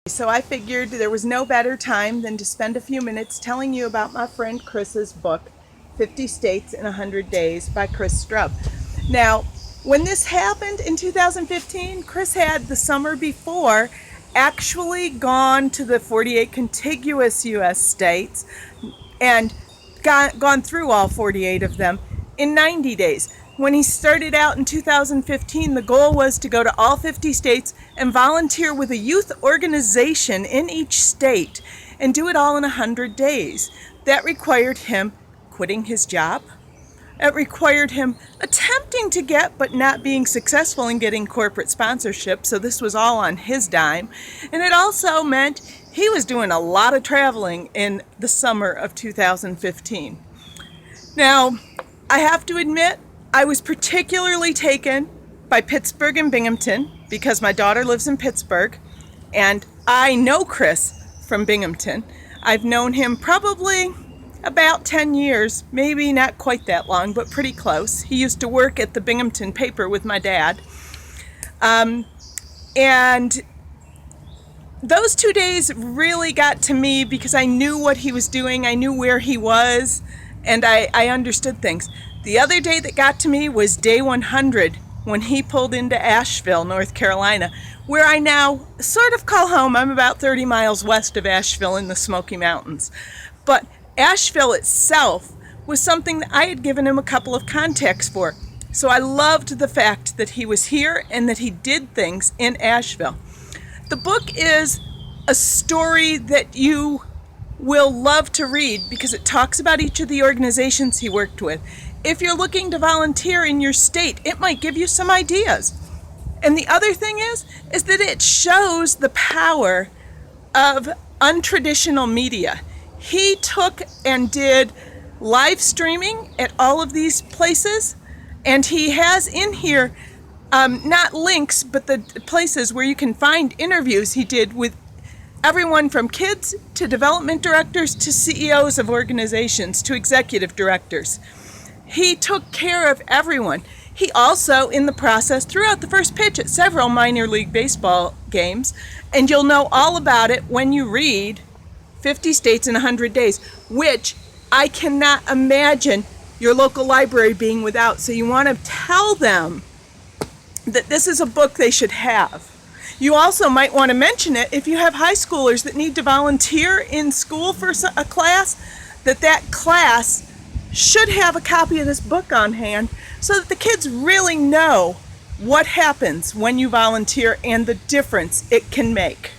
So I figured there was no better time than to spend a few minutes telling you about my friend Chris's book, 50 States in 100 Days by Chris Strub. Now, when this happened in 2015, Chris had the summer before actually gone to the 48 contiguous U.S. states and gone through all 48 of them in 90 days. When he started out in 2015, the goal was to go to all 50 states and volunteer with a youth organization in each state and do it all in 100 days. That required him quitting his job. It required him attempting to get, but not being successful in getting corporate sponsorship, so this was all on his dime. And it also meant he was doing a lot of traveling in the summer of 2015. Now, I have to admit, I was particularly taken by Pittsburgh and Binghamton because my daughter lives in Pittsburgh, and I know Chris from Binghamton. I've known him probably about 10 years, maybe not quite that long, but pretty close. He used to work at the Binghamton paper with my dad. And those 2 days really got to me because I knew what he was doing, I knew where he was, and I understood things. The other day that got to me was day 100 when he pulled into Asheville, North Carolina, where I now sort of call home. I'm about 30 miles west of Asheville in the Smoky Mountains. But Asheville itself was something that I had given him a couple of contacts for. So I loved the fact that he was here and that he did things in Asheville. The book is a story that you will love to read because it talks about each of the organizations he worked with. If you're looking to volunteer in your state, it might give you some ideas. And the other thing is that it shows the power of untraditional media. He took and did live streaming at all of these places, and he has in here not links, but the places where you can find interviews he did with everyone from kids to development directors to CEOs of organizations to executive directors. He took care of everyone. He also, in the process, threw out the first pitch at several minor league baseball games, and you'll know all about it when you read 50 States in 100 Days, which I cannot imagine your local library being without. So you want to tell them that this is a book they should have. You also might want to mention it if you have high schoolers that need to volunteer in school for a class, that class should have a copy of this book on hand so that the kids really know what happens when you volunteer and the difference it can make.